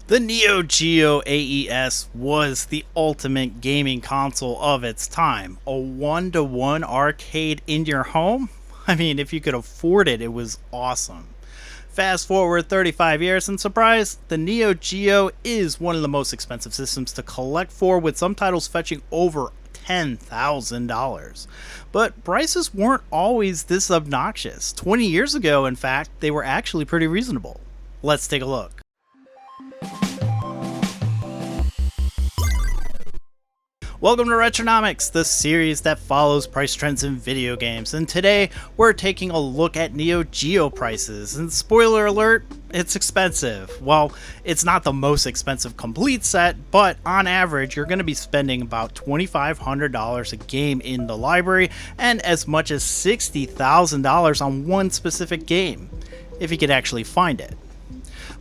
The Neo Geo AES was the ultimate gaming console of its time. A one-to-one arcade in your home? I mean, if you could afford it, it was awesome. Fast forward 35 years and surprise, the Neo Geo is one of the most expensive systems to collect for, with some titles fetching over $10,000. But prices weren't always this obnoxious. 20 years ago, in fact, they were actually pretty reasonable. Let's take a look. Welcome to Retronomics, the series that follows price trends in video games, and today we're taking a look at Neo Geo prices, and spoiler alert, it's expensive. Well, it's not the most expensive complete set, but on average you're going to be spending about $2,500 a game in the library, and as much as $60,000 on one specific game, if you could actually find it.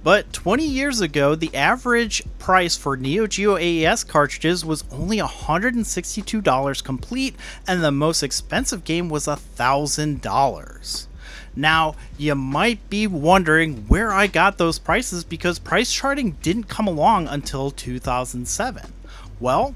But 20 years ago, the average price for Neo Geo AES cartridges was only $162 complete, and the most expensive game was $1,000. Now, you might be wondering where I got those prices because price charting didn't come along until 2007. Well,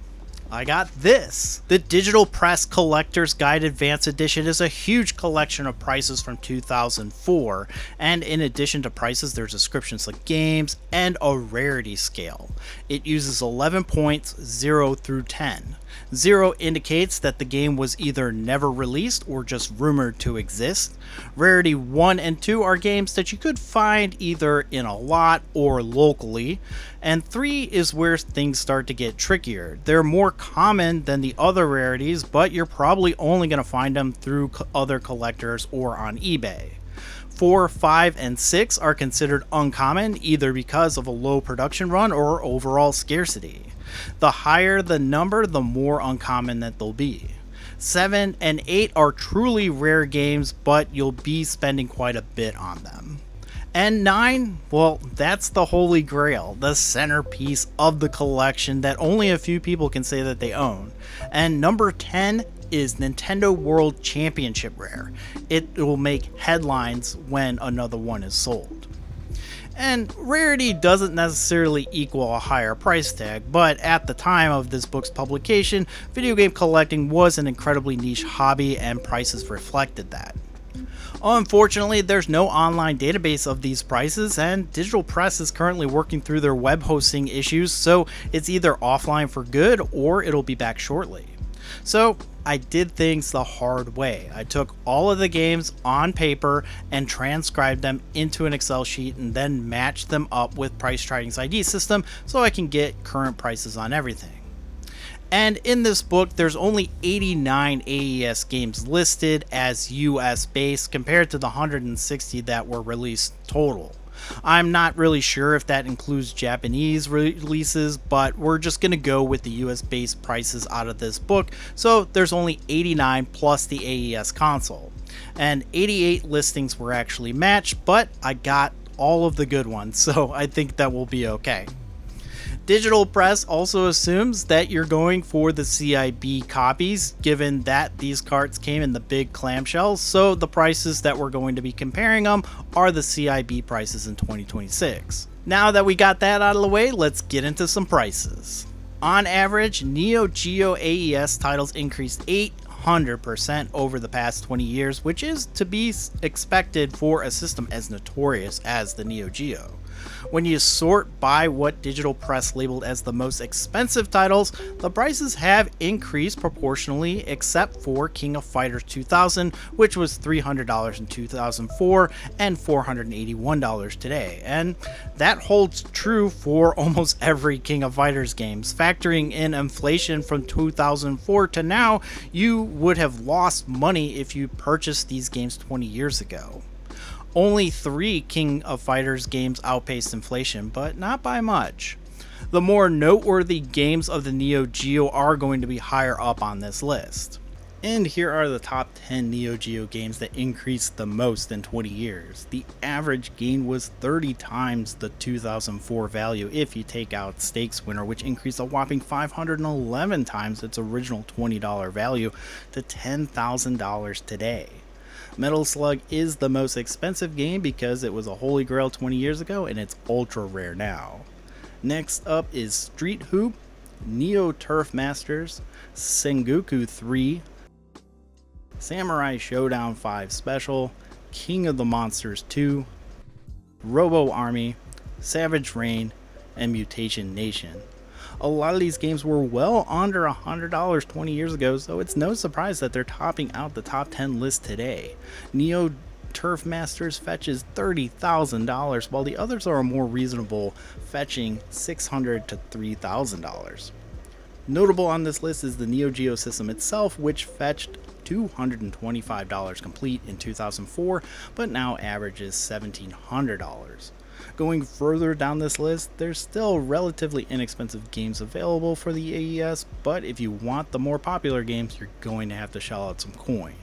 I got this. The Digital Press Collector's Guide Advanced Edition is a huge collection of prices from 2004, and in addition to prices, there's descriptions of games and a rarity scale. It uses 11 points, 0 through 10. 0 indicates that the game was either never released or just rumored to exist. Rarity 1 and 2 are games that you could find either in a lot or locally. And 3 is where things start to get trickier. They're more common than the other rarities, but you're probably only going to find them through other collectors or on eBay. 4, 5, and 6 are considered uncommon either because of a low production run or overall scarcity. The higher the number, the more uncommon that they'll be. 7 and 8 are truly rare games, but you'll be spending quite a bit on them. And 9, well, that's the Holy Grail, the centerpiece of the collection that only a few people can say that they own. And number 10 is Nintendo World Championship Rare. It will make headlines when another one is sold. And rarity doesn't necessarily equal a higher price tag, but at the time of this book's publication, video game collecting was an incredibly niche hobby and prices reflected that. Unfortunately, there's no online database of these prices, and Digital Press is currently working through their web hosting issues, so it's either offline for good or it'll be back shortly. So I did things the hard way. I took all of the games on paper and transcribed them into an Excel sheet and then matched them up with Price Charting's ID system so I can get current prices on everything. And in this book, there's only 89 AES games listed as US based compared to the 160 that were released total. I'm not really sure if that includes Japanese releases, but we're just going to go with the US based prices out of this book, so there's only 89 plus the AES console. And 88 listings were actually matched, but I got all of the good ones, so I think that will be okay. Digital Press also assumes that you're going for the CIB copies, given that these carts came in the big clamshells, so the prices that we're going to be comparing them are the CIB prices in 2026. Now that we got that out of the way, let's get into some prices. On average, Neo Geo AES titles increased 800% over the past 20 years, which is to be expected for a system as notorious as the Neo Geo. When you sort by what Digital Press labeled as the most expensive titles, the prices have increased proportionally except for King of Fighters 2000, which was $300 in 2004 and $481 today, and that holds true for almost every King of Fighters games. Factoring in inflation from 2004 to now, you would have lost money if you purchased these games 20 years ago. Only 3 King of Fighters games outpaced inflation, but not by much. The more noteworthy games of the Neo Geo are going to be higher up on this list. And here are the top 10 Neo Geo games that increased the most in 20 years. The average gain was 30 times the 2004 value if you take out Stakes Winner, which increased a whopping 511 times its original $20 value to $10,000 today. Metal Slug is the most expensive game because it was a holy grail 20 years ago and it's ultra rare now. Next up is Street Hoop, Neo Turf Masters, Sengoku 3, Samurai Showdown 5 Special, King of the Monsters 2, Robo Army, Savage Reign, and Mutation Nation. A lot of these games were well under $100 20 years ago, so it's no surprise that they're topping out the top 10 list today. Neo Turf Masters fetches $30,000, while the others are more reasonable, fetching $600 to $3,000. Notable on this list is the Neo Geo system itself, which fetched $225 complete in 2004, but now averages $1,700. Going further down this list, there's still relatively inexpensive games available for the AES, but if you want the more popular games, you're going to have to shell out some coin.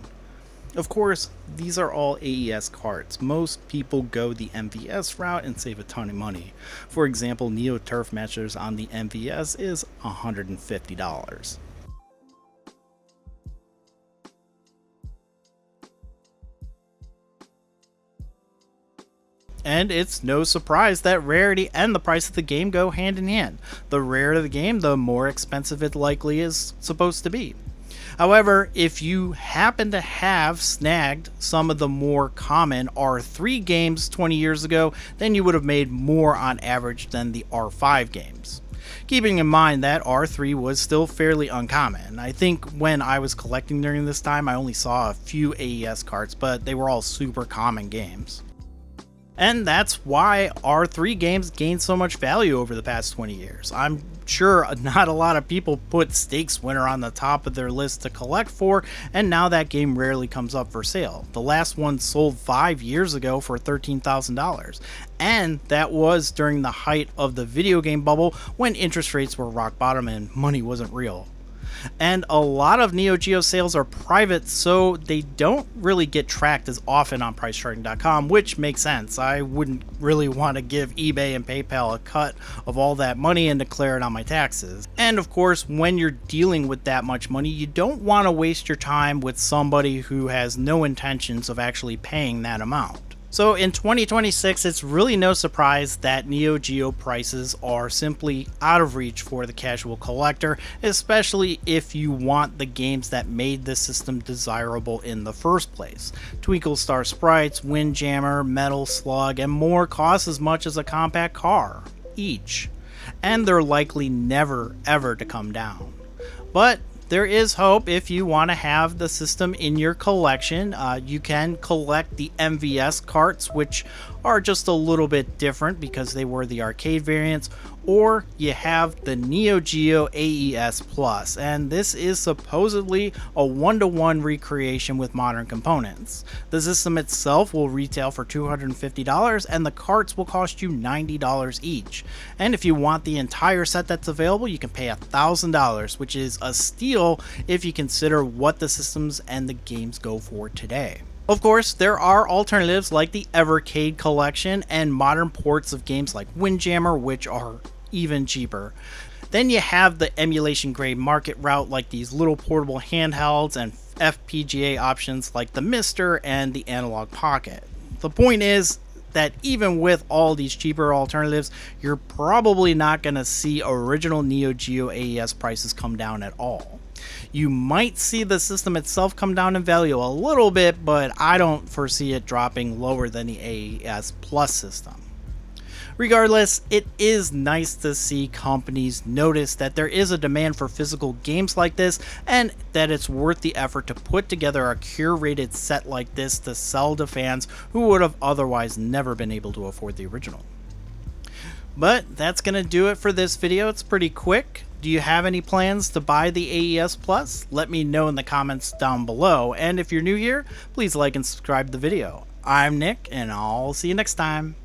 Of course, these are all AES carts. Most people go the MVS route and save a ton of money. For example, Neo Turf Masters on the MVS is $150. And it's no surprise that rarity and the price of the game go hand in hand. The rarer the game, the more expensive it likely is supposed to be. However, if you happen to have snagged some of the more common R3 games 20 years ago, then you would have made more on average than the R5 games. Keeping in mind that R3 was still fairly uncommon. I think when I was collecting during this time, I only saw a few AES carts, but they were all super common games. And that's why R3 games gained so much value over the past 20 years. I'm sure not a lot of people put Stakes Winner on the top of their list to collect for, and now that game rarely comes up for sale. The last one sold 5 years ago for $13,000, and that was during the height of the video game bubble when interest rates were rock bottom and money wasn't real. And a lot of Neo Geo sales are private, so they don't really get tracked as often on pricecharting.com, which makes sense. I wouldn't really want to give eBay and PayPal a cut of all that money and declare it on my taxes. And of course, when you're dealing with that much money, you don't want to waste your time with somebody who has no intentions of actually paying that amount. So in 2026, it's really no surprise that Neo Geo prices are simply out of reach for the casual collector, especially if you want the games that made this system desirable in the first place. Twinkle Star Sprites, Windjammer, Metal Slug, and more cost as much as a compact car each, and they're likely never ever to come down. But there is hope if you want to have the system in your collection. You can collect the MVS carts, which are just a little bit different because they were the arcade variants, or you have the Neo Geo AES Plus, and this is supposedly a one-to-one recreation with modern components. The system itself will retail for $250, and the carts will cost you $90 each. And if you want the entire set that's available, you can pay $1,000, which is a steal if you consider what the systems and the games go for today. Of course, there are alternatives like the Evercade collection and modern ports of games like Windjammer, which are even cheaper. Then you have the emulation grade market route like these little portable handhelds and FPGA options like the Mister and the Analog Pocket. The point is that even with all these cheaper alternatives, you're probably not going to see original Neo Geo AES prices come down at all. You might see the system itself come down in value a little bit, but I don't foresee it dropping lower than the AES Plus system. Regardless, it is nice to see companies notice that there is a demand for physical games like this, and that it's worth the effort to put together a curated set like this to sell to fans who would have otherwise never been able to afford the original. But that's going to do it for this video. It's pretty quick. Do you have any plans to buy the AES Plus? Let me know in the comments down below. And if you're new here, please like and subscribe to the video. I'm Nick, and I'll see you next time.